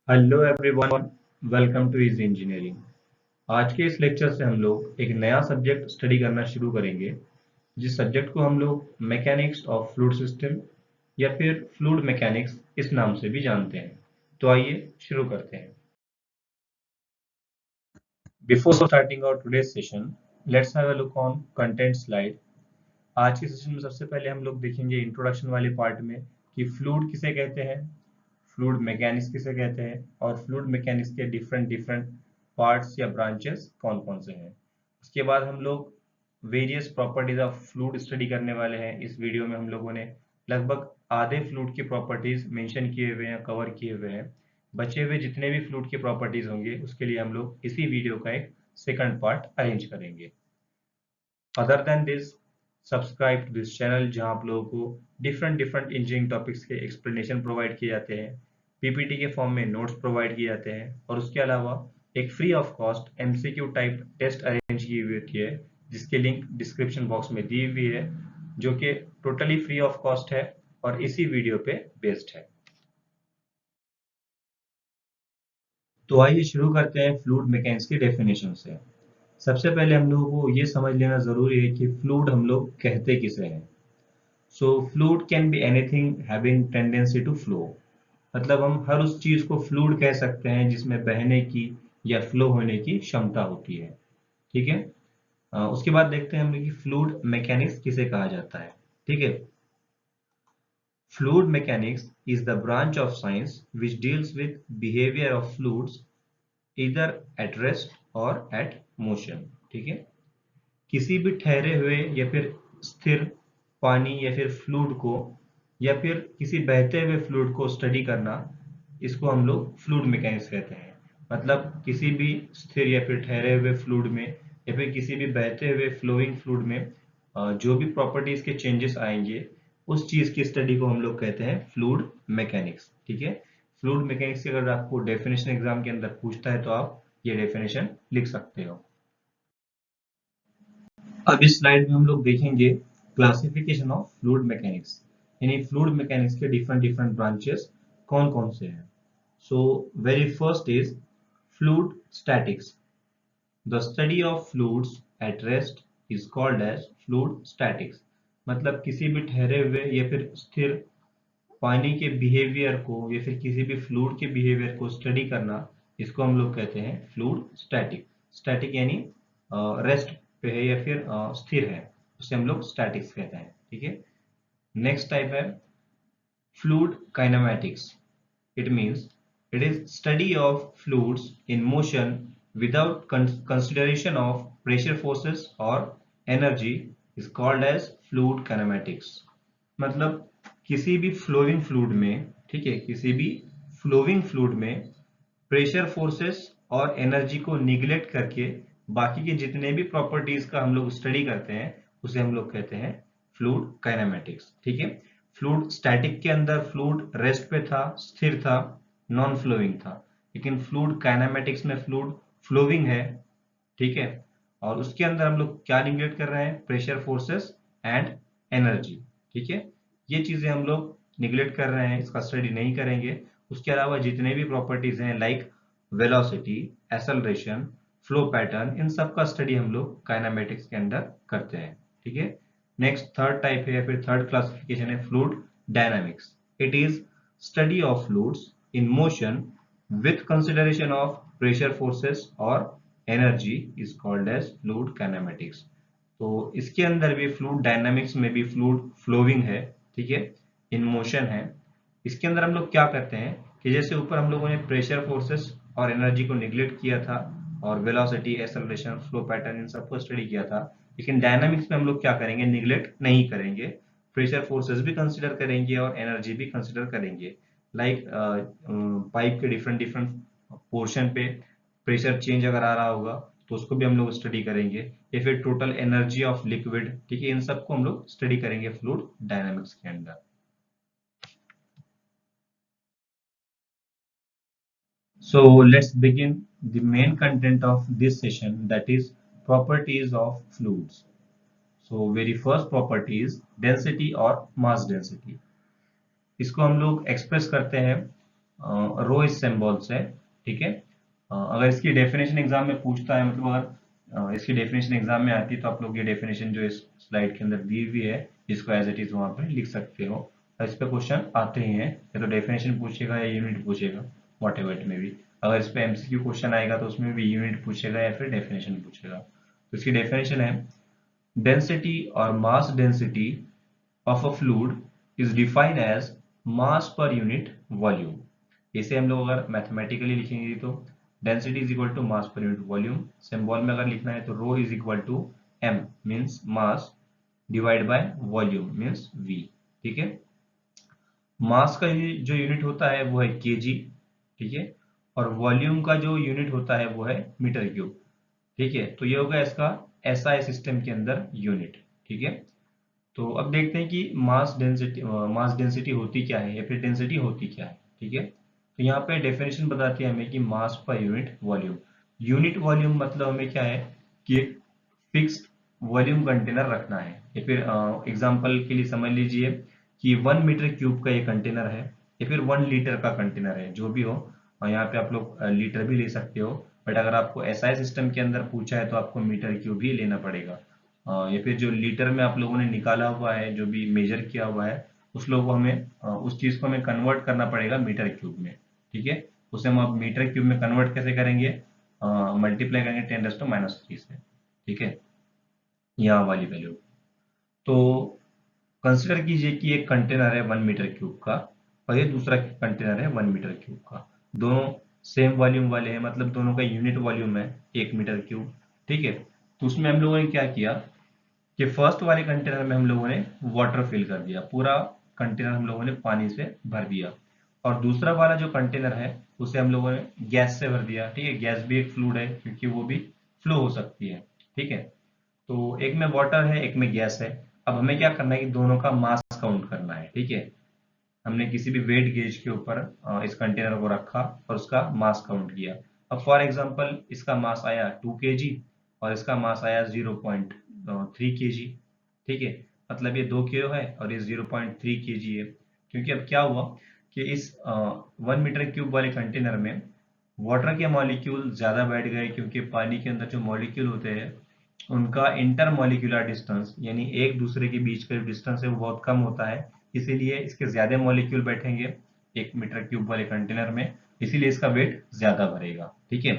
Hello everyone, welcome to easy engineering. आज के इस लेक्चर से हम लोग एक नया सब्जेक्ट स्टडी करना शुरू करेंगे, जिस सब्जेक्ट को हम लोग मैकेनिक्स ऑफ फ्लूइड सिस्टम या फिर फ्लूइड मैकेनिक्स इस नाम से भी जानते हैं। तो आइए शुरू करते हैं। Before starting our today's session, let's have a look on content slide. आज के सेशन में सबसे पहले हम लोग देखेंगे इंट्रोडक्शन वाले पार्ट में कि फ्लूइड किसे कहते हैं, फ्लूइड मैकेनिक्स किसे कहते हैं और फ्लूइड मैकेनिक्स के डिफरेंट डिफरेंट पार्ट्स या ब्रांचेस कौन कौन से हैं। उसके बाद हम लोग various properties of fluid study करने वाले हैं। इस वीडियो में हम लोगों ने लगभग आधे फ्लूइड की प्रॉपर्टीज मेंशन किए हुए हैं, कवर किए हुए हैं। बचे हुए जितने भी फ्लूइड की प्रॉपर्टीज होंगे उसके लिए हम लोग इसी वीडियो का एक सेकंड पार्ट अरेंज करेंगे। Other than this, subscribe to this channel जहां आप लोगों को डिफरेंट डिफरेंट इंजीनियरिंग टॉपिक्स के एक्सप्लेनेशन प्रोवाइड किए जाते हैं, पीपीटी के फॉर्म में नोट्स प्रोवाइड किए जाते हैं और उसके अलावा एक free of cost MCQ type test arrange की हुई होती है, जिसकी लिंक डिस्क्रिप्शन बॉक्स में दी हुई है, जो कि टोटली फ्री ऑफ कॉस्ट है और इसी वीडियो पे बेस्ड है। तो आइए शुरू करते हैं फ्लूइड मैकेनिक्स की डेफिनेशन से। सबसे पहले हम लोगों को ये समझ लेना जरूरी है कि फ्लूइड हम लोग कहते किसे हैं। So fluid can be anything having tendency to flow. मतलब हम हर उस चीज को फ्लूइड कह सकते हैं जिसमें बहने की या फ्लो होने की क्षमता होती है। ठीक है। उसके बाद देखते हैं हम लोग कि फ्लूइड मैकेनिक्स किसे कहा जाता है। ठीक है। Fluid mechanics is the branch of science which deals with behaviour of fluids either at rest or at motion। ठीक है। किसी भी ठहरे हुए या फिर स्थिर पानी या फिर फ्लूइड को या फिर किसी बहते हुए फ्लूइड को स्टडी करना, इसको हम लोग फ्लूइड मैकेनिक्स कहते हैं। मतलब किसी भी स्थिर या फिर ठहरे हुए फ्लूइड में या फिर किसी भी बहते हुए फ्लोइंग फ्लूइड में जो भी प्रॉपर्टीज के चेंजेस आएंगे, उस चीज की स्टडी को हम लोग कहते हैं फ्लूइड मैकेनिक्स। ठीक है। फ्लूइड मैकेनिक्स की अगर आपको डेफिनेशन एग्जाम के अंदर पूछता है तो आप ये डेफिनेशन लिख सकते हो। अब इस स्लाइड में हम लोग देखेंगे क्लासिफिकेशन ऑफ फ्लूइड मैकेनिक्स, यानी फ्लूइड मैकेनिक्स के डिफरेंट डिफरेंट ब्रांचेस कौन कौन से हैं। So very first is fluid statics. The study of fluids at rest is called as fluid statics. मतलब किसी भी ठहरे हुए या फिर स्थिर पानी के बिहेवियर को या फिर किसी भी फ्लूइड के बिहेवियर को स्टडी करना, इसको हम लोग कहते हैं फ्लूइड स्टैटिक। स्टैटिक यानी रेस्ट पे है या फिर स्थिर है, उसे हम लोग स्टैटिक्स कहते हैं। ठीक है। नेक्स्ट टाइप है fluid kinematics. It means it is study of fluids in motion without consideration of pressure forces और energy is called as fluid kinematics. मतलब किसी भी फ्लोइंग फ्लूइड में, ठीक है, किसी भी फ्लोइंग फ्लूइड में प्रेशर फोर्सेस और एनर्जी को निगलेक्ट करके बाकी के जितने भी प्रॉपर्टीज का हम लोग स्टडी करते हैं, उसे हम लोग कहते हैं फ्लूइड काइनेमैटिक्स। ठीक है। फ्लूइड स्टैटिक के अंदर फ्लूइड रेस्ट पे था, स्थिर था, नॉन फ्लोइंग था, लेकिन फ्लूइड काइनेमैटिक्स में फ्लूइड फ्लोइंग है। ठीक है। और उसके अंदर हम लोग क्या निगलेक्ट कर रहे हैं, प्रेशर फोर्सेस एंड एनर्जी। ठीक है। ये चीजें हम लोग निगलेक्ट कर रहे हैं, इसका स्टडी नहीं करेंगे। उसके अलावा जितने भी प्रॉपर्टीज हैं like velocity, acceleration, flow pattern, इन सब का स्टडी हम लोग काइनेमेटिक्स के अंदर करते हैं। ठीक है। नेक्स्ट थर्ड टाइप है या फिर थर्ड क्लासिफिकेशन है fluid dynamics. It is study of fluids in motion with consideration of pressure forces और energy is called as fluid kinematics। तो इसके अंदर भी फ्लूइड डायनामिक्स में भी फ्लूइड फ्लोइंग है, ठीक है, इन मोशन है। इसके अंदर हम लोग क्या करते हैं कि जैसे ऊपर हम लोगों ने प्रेशर फोर्सेस और एनर्जी को निगलेक्ट किया था और वेलोसिटी, एक्सेलरेशन, फ्लो पैटर्न, इन सबको स्टडी किया था, लेकिन डायनामिक्स में हम लोग क्या करेंगे, निगलेक्ट नहीं करेंगे। प्रेशर फोर्सेस भी कंसिडर करेंगे और एनर्जी भी कंसिडर करेंगे। लाइक पाइप के डिफरेंट डिफरेंट पोर्शन पे प्रेशर चेंज अगर आ रहा होगा तो उसको भी हम लोग स्टडी करेंगे, या फिर टोटल एनर्जी ऑफ लिक्विड। ठीक है। इन सबको हम लोग स्टडी करेंगे फ्लूइड डायनामिक्स के अंदर। So let's begin the main content of this session, that is properties of fluids। So very first property is density और mass density। इसको हम लोग एक्सप्रेस करते हैं रो इस सिंबल से, ठीक है। अगर इसकी डेफिनेशन एग्जाम में पूछता है, मतलब अगर इसकी डेफिनेशन एग्जाम में आती है तो आप लोग ये डेफिनेशन जो इस स्लाइड के अंदर दी हुई है इसको एज इट इज वहां पे लिख सकते हो। और इस पे क्वेश्चन आते ही हैं, या तो डेफिनेशन पूछेगा या यूनिट पूछेगा, वॉट एवर इट में भी। अगर इस पे एमसीक्यू क्वेश्चन आएगा तो उसमें भी यूनिट पूछेगा या फिर डेफिनेशन पूछेगा। तो इसकी डेफिनेशन है, डेंसिटी और mass density of a fluid is defined as mass per unit volume। इसे हम लोग अगर मैथमेटिकली लिखेंगे तो density is equal to mass per unit volume, symbol में अगर लिखना है तो rho is equal to m means mass divide by volume means v, ठीक है। मास का जो यूनिट होता है वो है केजी, ठीक है, और वॉल्यूम का जो यूनिट होता है वो है मीटर क्यूब, ठीक है। तो ये होगा इसका एसआई सिस्टम के अंदर यूनिट, ठीक है। तो अब देखते हैं कि मास डेंसिटी होती क्या है या फिर डेंसिटी होती क्या है, ठीक है। तो यहाँ पे डेफिनेशन बताती है हमें कि मास per unit volume. Unit volume मतलब हमें क्या है कि एक फिक्स्ड वॉल्यूम कंटेनर रखना है, या फिर एग्जांपल के लिए समझ लीजिए कि 1 मीटर क्यूब का ये कंटेनर है, या फिर 1 लीटर का कंटेनर है, जो भी हो। और यहाँ पे आप लोग लीटर भी ले सकते हो, बट अगर आपको एसआई सिस्टम के अंदर पूछा है तो आपको मीटर क्यूब ही लेना पड़ेगा। या फिर जो लीटर में आप लोगों ने निकाला हुआ है, जो भी मेजर किया हुआ है, उस लोगों को हमें उस चीज को हमें कन्वर्ट करना पड़ेगा मीटर क्यूब में, ठीक है। उसे हम अब मीटर क्यूब में कन्वर्ट कैसे करेंगे, मल्टीप्लाई करेंगे 10⁻³ से, ठीक है, यहाँ वाली वैल्यू। तो कंसिडर कीजिए कि एक कंटेनर है 1 मीटर क्यूब का और ये दूसरा कंटेनर है 1 मीटर क्यूब का। दोनों सेम वॉल्यूम वाले हैं, मतलब दोनों का यूनिट वॉल्यूम है 1 मीटर क्यूब, ठीक है। तो उसमें हम लोगों ने क्या किया कि फर्स्ट वाले कंटेनर में हम लोगों ने वाटर फिल कर दिया, पूरा कंटेनर हम लोगों ने पानी से भर दिया। और दूसरा वाला जो कंटेनर है उसे हम लोगों ने गैस से भर दिया, ठीक है। गैस भी एक फ्लूइड है क्योंकि वो भी फ्लो हो सकती है, ठीक है। तो एक में वाटर है, एक में गैस है। अब हमें क्या करना है कि दोनों का मास काउंट करना है, ठीक है। हमने किसी भी वेट गेज के ऊपर इस कंटेनर को रखा और उसका मास काउंट किया। अब फॉर एग्जांपल इसका मास आया 2 kg और इसका मास आया 0.3 kg, ठीक है। मतलब ये 2 किलो है और ये 0.3 kg है। क्योंकि अब क्या हुआ कि इस 1 मीटर क्यूब वाले कंटेनर में वाटर के मॉलिक्यूल ज्यादा बैठ गए, क्योंकि पानी के अंदर जो मॉलिक्यूल होते हैं उनका इंटर मॉलिक्यूलर डिस्टेंस, यानी एक दूसरे के बीच का जो डिस्टेंस है वो बहुत कम होता है। इसीलिए इसके ज्यादा मॉलिक्यूल बैठेंगे 1 मीटर क्यूब वाले कंटेनर में, इसीलिए इसका वेट ज्यादा भरेगा, ठीक है।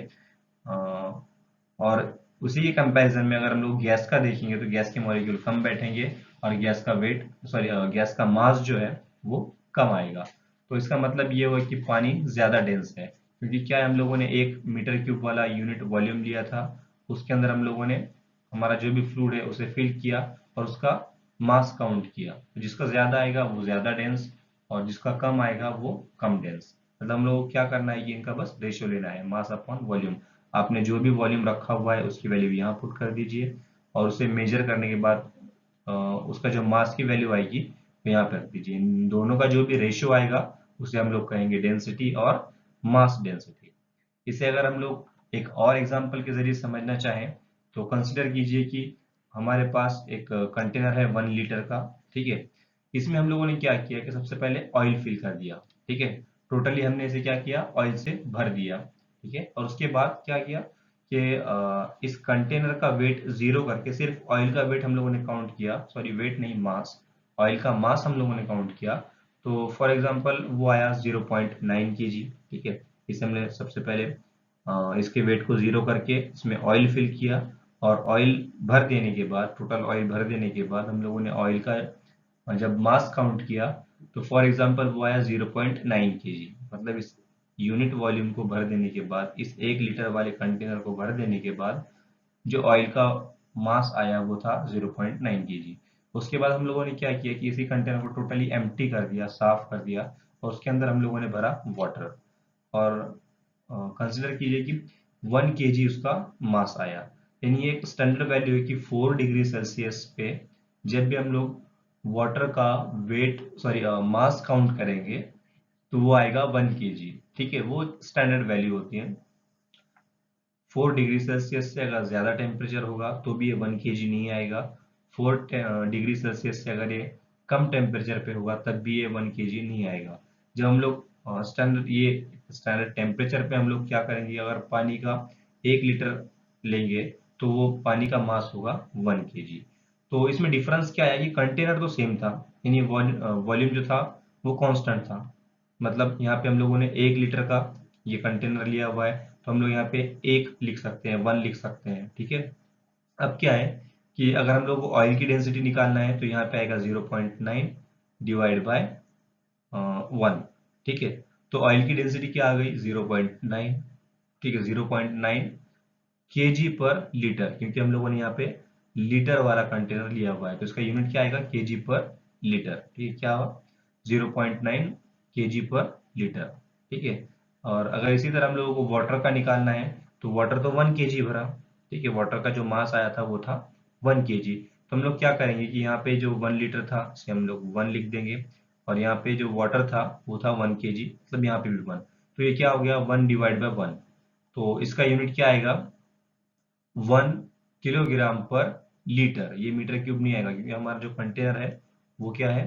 और उसी के कंपैरिजन में अगर हम लोग गैस का देखेंगे तो गैस के मॉलिक्यूल कम बैठेंगे और गैस का वेट सॉरी गैस का मास जो है वो कम आएगा। तो इसका मतलब ये हुआ कि पानी ज्यादा डेंस है, क्योंकि क्या है, हम लोगों ने 1 मीटर क्यूब वाला यूनिट वॉल्यूम लिया था, उसके अंदर हम लोगों ने हमारा जो भी फ्लूइड है उसे फिल किया और उसका मास काउंट किया। तो जिसका ज्यादा आएगा वो ज्यादा डेंस और जिसका कम आएगा वो कम डेंस। मतलब हम लोग को क्या करना है कि इनका बस रेशियो लेना है, मास अपॉन वॉल्यूम। आपने जो भी वॉल्यूम रखा हुआ है उसकी वैल्यू यहाँ पुट कर दीजिए और उसे मेजर करने के बाद उसका जो मास की वैल्यू आएगी वो यहाँ पे रख दीजिए। इन दोनों का जो भी रेशियो आएगा उसे हम लोग कहेंगे डेंसिटी और मास डेंसिटी। इसे अगर हम लोग एक और एग्जांपल के जरिए समझना चाहें तो कंसिडर कीजिए कि हमारे पास एक कंटेनर है 1 लीटर का, ठीक है। इसमें हम लोगों ने क्या किया कि सबसे पहले ऑयल फिल कर दिया, ठीक है। टोटली हमने इसे क्या किया, ऑयल से भर दिया, ठीक है। और उसके बाद क्या किया कि इस कंटेनर का वेट जीरो करके सिर्फ ऑयल का वेट हम लोगों ने काउंट किया, सॉरी वेट नहीं मास, ऑयल का मास हम लोगों ने काउंट किया। तो फॉर एग्जांपल वो आया 0.9 kg, ठीक है। इसे हमने सबसे पहले इसके वेट को जीरो करके इसमें ऑयल फिल किया और ऑयल भर देने के बाद, टोटल ऑयल भर देने के बाद हम लोगों ने ऑयल का जब मास काउंट किया तो फॉर एग्जांपल वो आया 0.9 kg। मतलब इस यूनिट वॉल्यूम को भर देने के बाद, इस 1 लीटर वाले कंटेनर को भर देने के बाद जो ऑयल का मास आया वो था 0.9 kg। उसके बाद हम लोगों ने क्या किया कि इसी कंटेनर को टोटली एम्प्टी कर दिया, साफ कर दिया और उसके अंदर हम लोगों ने भरा वाटर। और कंसिडर कीजिए कि 1 kg उसका मास आया। यानी ये एक स्टैंडर्ड वैल्यू है कि 4 डिग्री सेल्सियस पे जब भी हम लोग वाटर का वेट सॉरी मास काउंट करेंगे तो वो आएगा 1 kg, ठीक है। वो स्टैंडर्ड वैल्यू होती है। 4 डिग्री सेल्सियस से अगर ज्यादा टेम्परेचर होगा तो भी ये 1 kg नहीं आएगा। 4 डिग्री सेल्सियस से अगर ये कम टेम्परेचर पे होगा तब भी ये 1 kg नहीं आएगा। जब हम लोग स्टैंडर्ड ये स्टैंडर्ड टेम्परेचर पे हम लोग क्या करेंगे, अगर पानी का 1 लीटर लेंगे तो वो पानी का मास होगा 1 kg। तो इसमें डिफरेंस क्या है कि कंटेनर तो सेम था, यानी वॉल्यूम जो था वो कांस्टेंट था। मतलब यहाँ पे हम लोगों ने 1 लीटर का ये कंटेनर लिया हुआ है, तो हम लोग यहाँ पे 1 लिख सकते हैं, 1 लिख सकते हैं, ठीक है। अब क्या है कि अगर हम लोग को ऑयल की डेंसिटी निकालना है तो यहाँ पे आएगा 0.9 डिवाइड बाय 1, ठीक है। तो ऑयल की डेंसिटी क्या आ गई 0.9, ठीक है, 0.9 kg पर लीटर, क्योंकि हम लोगों ने यहाँ पे लीटर वाला कंटेनर लिया हुआ है तो इसका यूनिट क्या आएगा kg पर लीटर, ठीक है, क्या हुआ 0.9 kg पर लीटर, ठीक है। और अगर इसी तरह हम लोगों को वाटर का निकालना है तो वाटर तो 1 kg भरा, ठीक है, वाटर का जो मास आया था वो था 1 kg। तो हम लोग क्या करेंगे कि यहाँ पे जो 1 लीटर था इसे हम लोग 1 लिख देंगे, और यहाँ पे जो वाटर था वो था 1 kg, मतलब यहाँ पे भी 1, तो ये क्या हो गया 1 डिवाइड बाय 1। तो इसका यूनिट क्या आएगा 1 किलोग्राम पर लीटर। ये मीटर क्यूब नहीं आएगा क्योंकि हमारा जो कंटेनर है वो क्या है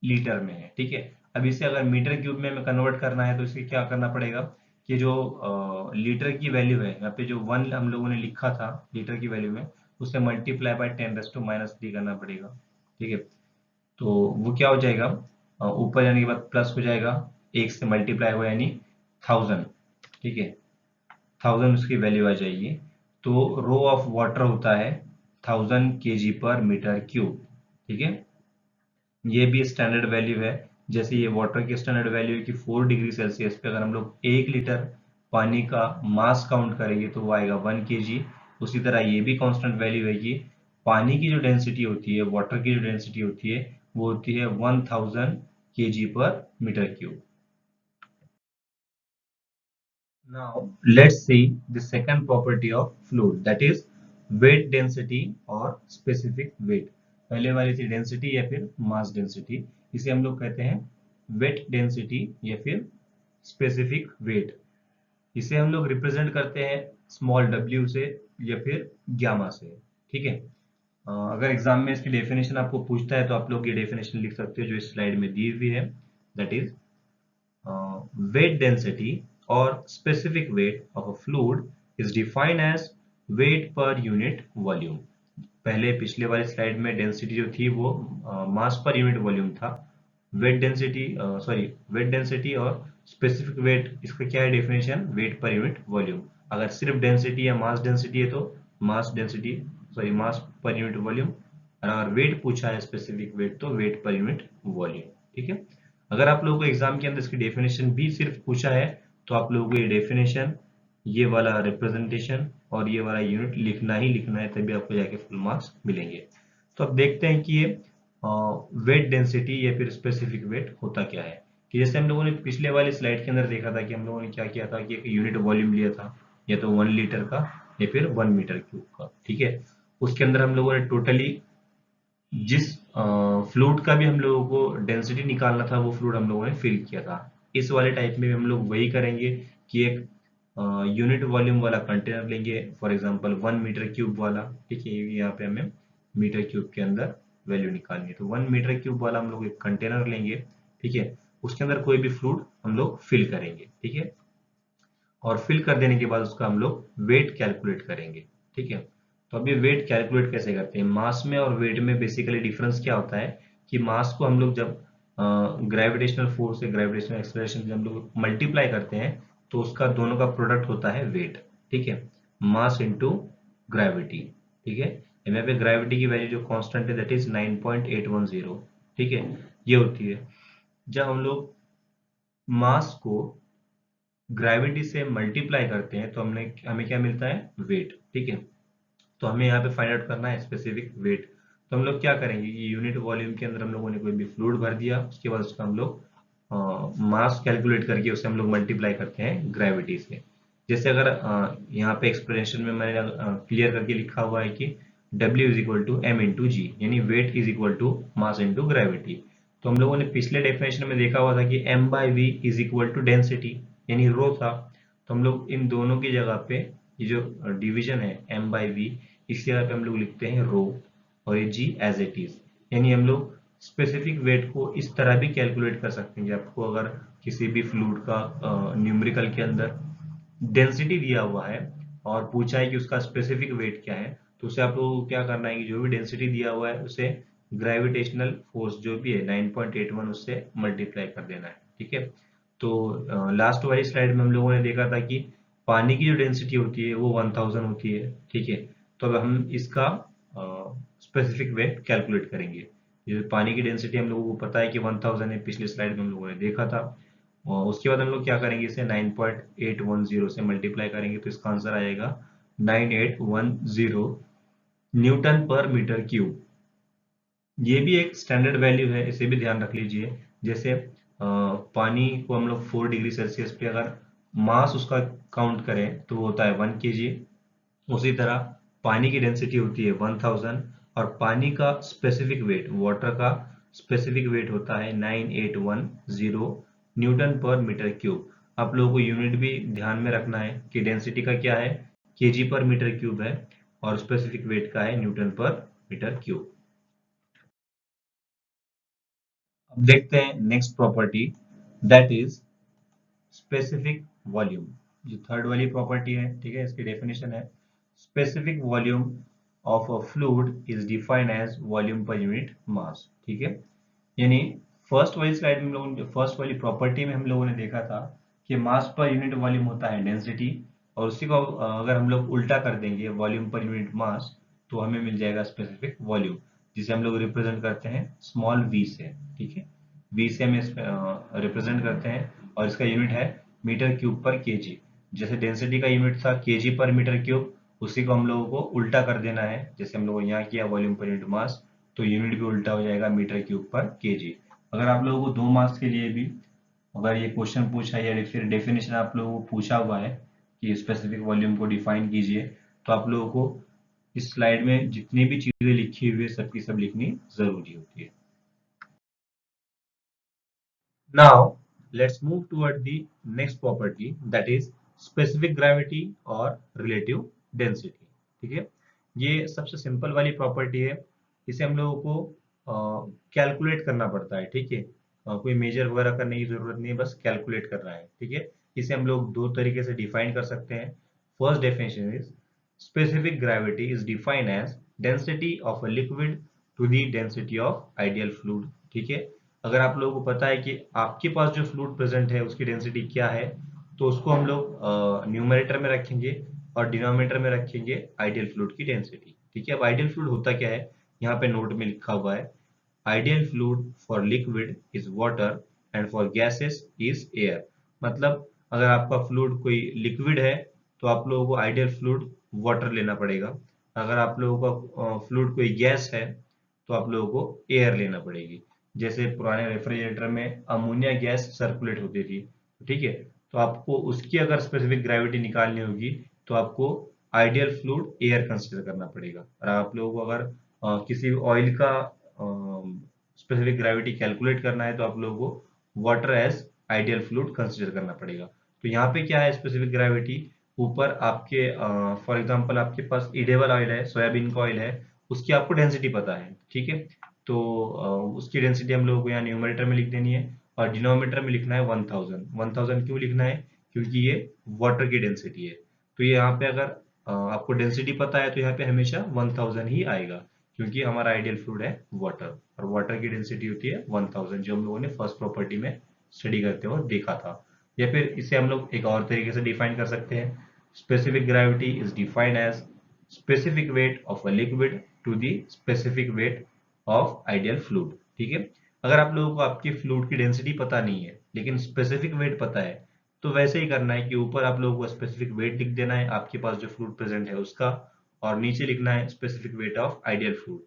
लीटर में है, ठीक है। अब इसे अगर मीटर क्यूब में हमें कन्वर्ट करना है तो इसे क्या करना पड़ेगा कि जो लीटर की वैल्यू है, यहाँ पे जो 1 हम लोगों ने लिखा था लीटर की वैल्यू में, उसे मल्टीप्लाई बाय 10⁻³ करना पड़ेगा, ठीक है। तो वो क्या हो जाएगा ऊपर जाने के बाद प्लस हो जाएगा, 1 से मल्टीप्लाई हुआ यानी 1000, ठीक है, 1000 उसकी वैल्यू आ जाएगी। तो रो ऑफ वाटर होता है 1000 kg पर मीटर क्यूब, ठीक है। ये भी स्टैंडर्ड वैल्यू है, जैसे ये वाटर की स्टैंडर्ड वैल्यू है कि 4 डिग्री सेल्सियस पे अगर हम लोग 1 लीटर पानी का मास काउंट करेंगे तो वो आएगा 1 kg। उसी तरह ये भी कांस्टेंट वैल्यू है कि पानी की जो डेंसिटी होती है, वाटर की जो डेंसिटी होती है वो होती है 1000 kg per metre cube. Now let's see the second property of fluid, that is weight density और specific weight। पहले वाली थी डेंसिटी या फिर मास डेंसिटी, इसे हम लोग कहते हैं वेट डेंसिटी या फिर स्पेसिफिक वेट। इसे हम लोग रिप्रेजेंट करते हैं स्मॉल w से या फिर गामा से, ठीक है। अगर एग्जाम में इसकी डेफिनेशन आपको पूछता है तो आप लोग ये डेफिनेशन लिख सकते हो जो इस स्लाइड में दी हुई है, that is weight density or specific weight of a fluid is defined as weight per unit volume। पहले पिछले वाले स्लाइड में डेंसिटी जो थी वो मास पर यूनिट वॉल्यूम था। वेट डेंसिटी और स्पेसिफिक वेट, इसका क्या है definition, weight per unit volume. अगर सिर्फ डेंसिटी या मास डेंसिटी है तो मास पर यूनिट वॉल्यूम, और अगर वेट पूछा है स्पेसिफिक वेट तो वेट पर यूनिट वॉल्यूम, ठीक है। अगर आप लोगों को एग्जाम के अंदर इसकी डेफिनेशन भी सिर्फ पूछा है तो आप लोगों को ये डेफिनेशन, ये वाला रिप्रेजेंटेशन और ये वाला यूनिट लिखना ही लिखना है, तभी आपको जाके फुल मार्क्स मिलेंगे। तो अब देखते हैं कि ये वेट डेंसिटी या फिर स्पेसिफिक वेट होता क्या है। कि जैसे हम लोगों ने पिछले वाले स्लाइड के अंदर देखा था कि हम लोगों ने क्या किया था कि एक यूनिट वॉल्यूम लिया था, या तो 1 लीटर का या फिर 1 मीटर क्यूब का, ठीक है। उसके अंदर हम लोगों ने टोटली जिस फ्लूइड का भी हम लोगों को डेंसिटी निकालना था वो फ्लूइड हम लोगों ने फिल किया था। इस वाले टाइप में हम लोग वही करेंगे कि एक यूनिट वॉल्यूम वाला कंटेनर लेंगे, फॉर एग्जांपल 1 मीटर क्यूब वाला, ठीक है। यहाँ पे हमें मीटर क्यूब के अंदर वैल्यू निकालनी है, तो 1 मीटर क्यूब वाला हम लोग एक कंटेनर लेंगे, ठीक है। उसके अंदर कोई भी फ्लूइड हम लोग फिल करेंगे, ठीक है। और फिल कर देने के बाद उसका हम लोग वेट कैलकुलेट करेंगे, ठीक है। तो अभी वेट कैलकुलेट कैसे करते हैं, मास में और वेट में बेसिकली डिफरेंस क्या होता है कि मास को हम लोग जब ग्रेविटेशनल फोर्स से ग्रेविटेशनल एक्सेलरेशन से हम लोग मल्टीप्लाई करते हैं तो उसका दोनों का प्रोडक्ट होता है वेट, ठीक है, मास इनटू ग्रेविटी, ठीक है। यहाँ पे ग्रेविटी की वैल्यू जो कांस्टेंट है दैट इज 9.810, ठीक है, ये होती है। जब हम लोग मास को ग्रेविटी से मल्टीप्लाई करते हैं तो हमें क्या मिलता है वेट, ठीक है। तो हमें यहाँ पे फाइंड आउट करना है स्पेसिफिक वेट। तो हम लोग क्या करेंगे कि यूनिट वॉल्यूम के अंदर हम लोगों ने कोई भी फ्लूइड भर दिया, उसके बाद उसका हम लोग मास कैलकुलेट करके उसे हम लोग मल्टीप्लाई करते हैं ग्रेविटी से। जैसे अगर यहाँ पे एक्सप्लेनेशन में मैंने क्लियर करके लिखा हुआ है कि W is equal to m into g, यानी weight is equal to mass into gravity. तो हम लोगों ने पिछले डेफिनेशन में देखा हुआ था कि m by V is equal to density, यानी रो था। तो हम लोग इन दोनों की जगह पे ये जो डिवीजन है m बाई वी, इस जगह पे हम लोग लिखते हैं रो, और ये g एज इट इज। यानी हम लोग स्पेसिफिक वेट को इस तरह भी कैलकुलेट कर सकते हैं कि आपको अगर किसी भी फ्लूइड का न्यूमेरिकल के अंदर डेंसिटी दिया हुआ है और पूछा है कि उसका स्पेसिफिक वेट क्या है, तो उसे आप लोगों को क्या करना है कि जो भी डेंसिटी दिया हुआ है उसे ग्रेविटेशनल फोर्स जो भी है 9.81 उससे मल्टीप्लाई कर देना है। ठीक है, तो लास्ट वाली स्लाइड में हम लोगों ने देखा था कि पानी की जो डेंसिटी होती है वो 1000 होती है। ठीक है, तो अब हम इसका स्पेसिफिक वेट कैलकुलेट करेंगे। ये पानी की डेंसिटी हम लोगों को पता है कि 1000 है, पिछली स्लाइड में हम लोगों ने देखा था। और उसके बाद हम लोग क्या करेंगे, इसे 9.810 से मल्टीप्लाई करेंगे तो इसका आंसर आएगा 9810 न्यूटन पर मीटर क्यूब। ये भी एक स्टैंडर्ड वैल्यू है, इसे भी ध्यान रख लीजिए। जैसे पानी को हम लोग 4 डिग्री सेल्सियस पे अगर मास उसका काउंट करें तो वो होता है 1 kg। उसी तरह पानी की डेंसिटी होती है 1000 और पानी का स्पेसिफिक वेट, वाटर का स्पेसिफिक वेट होता है 9810 न्यूटन पर मीटर क्यूब। आप लोगों को यूनिट भी ध्यान में रखना है कि डेंसिटी का क्या है, केजी पर मीटर क्यूब है और स्पेसिफिक वेट का है न्यूटन पर मीटर क्यूब। अब देखते हैं next property, that is specific volume. जो थर्ड वाली प्रॉपर्टी है, ठीक है, इसकी डेफिनेशन है specific volume of a fluid is defined as volume per unit mass. ठीक है, यानी फर्स्ट वाली स्लाइड में हम लोगों ने, फर्स्ट वाली प्रॉपर्टी में हम लोगों ने देखा था कि मास पर यूनिट वॉल्यूम होता है डेंसिटी, और उसी को अगर हम लोग उल्टा कर देंगे वॉल्यूम पर यूनिट मास तो हमें मिल जाएगा स्पेसिफिक वॉल्यूम, जिसे हम लोग रिप्रेजेंट करते हैं स्मॉल वी से। ठीक है, वी से हम रिप्रेजेंट करते हैं और इसका यूनिट है मीटर क्यूब पर केजी। जैसे डेंसिटी का यूनिट था केजी पर मीटर क्यूब, उसी को हम लोगों को उल्टा कर देना है। जैसे हम लोगों ने यहाँ किया वॉल्यूम पर यूनिट मास, तो यूनिट भी उल्टा हो जाएगा मीटर क्यूब पर केजी। अगर आप लोगों को 2 मार्क्स के लिए भी अगर ये क्वेश्चन पूछा या फिर डेफिनेशन आप लोगों को पूछा हुआ है कि स्पेसिफिक वॉल्यूम को डिफाइन कीजिए, तो आप लोगों को इस स्लाइड में जितनी भी चीजें लिखी हुई है सबकी सब लिखनी जरूरी होती है। Now let's move toward the next property, that is specific gravity और relative density। ठीक है, ये सबसे सिंपल वाली प्रॉपर्टी है, इसे हम लोगों को कैलकुलेट करना पड़ता है। ठीक है, कोई मेजर वगैरह करने की जरूरत नहीं है, बस कैलकुलेट करना है। ठीक है, इसे हम लोग दो तरीके से डिफाइन कर सकते हैं। First definition is specific gravity is defined as density of a liquid to the density of ideal fluid। ठीक है, अगर आप लोगों को पता है कि आपके पास जो फ्लूइड प्रेजेंट है उसकी डेंसिटी क्या है, तो उसको हम लोग न्यूमरेटर में रखेंगे और डिनोमिनेटर में रखेंगे आइडियल फ्लूइड की डेंसिटी। ठीक है, अब आइडियल फ्लूइड होता क्या है, यहाँ पे नोट में लिखा हुआ है ideal fluid for liquid is water and for gases is air. मतलब अगर आपका फ्लूइड कोई लिक्विड है तो आप लोगों को आइडियल फ्लूइड वाटर लेना पड़ेगा। अगर आप लोगों का फ्लूइड कोई गैस है तो आप लोगों को एयर लेना पड़ेगी। जैसे पुराने रेफ्रिजरेटर में अमोनिया गैस सर्कुलेट होती थी, ठीक है, तो आपको उसकी अगर स्पेसिफिक ग्रेविटी निकालनी होगी तो आपको आइडियल फ्लूइड एयर कंसीडर करना पड़ेगा। और आप लोगों को अगर किसी ऑयल का स्पेसिफिक ग्रेविटी कैलकुलेट करना है तो आप लोगों को water as ideal fluid consider करना पड़ेगा। तो यहाँ पे क्या है स्पेसिफिक ग्रेविटी, ऊपर आपके फॉर एग्जांपल आपके पास इडेबल ऑयल है, सोयाबीन का ऑयल है, उसकी आपको डेंसिटी पता है। ठीक है, तो उसकी डेंसिटी हम लोगों को यहाँ न्यूमरेटर में लिख देनी है और डिनोमिनेटर में लिखना है 1000। 1000 क्यों लिखना है, क्योंकि ये वाटर की डेंसिटी है। तो ये यहाँ पे अगर आपको डेंसिटी पता है तो यहाँ पे हमेशा 1000 ही आएगा, क्योंकि हमारा आइडियल फ्लूइड है वाटर और वाटर की डेंसिटी होती है 1000, जो हम लोगों ने फर्स्ट प्रॉपर्टी में स्टडी करते हुए देखा था। या फिर इसे हम लोग एक और तरीके से डिफाइन कर सकते हैं, specific gravity is defined as specific weight of a liquid to the specific weight of ideal fluid। ठीक है, अगर आप लोगों को आपकी फ्लूइड की डेंसिटी पता नहीं है लेकिन स्पेसिफिक वेट पता है, तो वैसे ही करना है कि ऊपर आप लोगों को स्पेसिफिक वेट लिख देना है आपके पास जो फ्लूइड प्रेजेंट है उसका, और नीचे लिखना है specific weight of ideal fluid.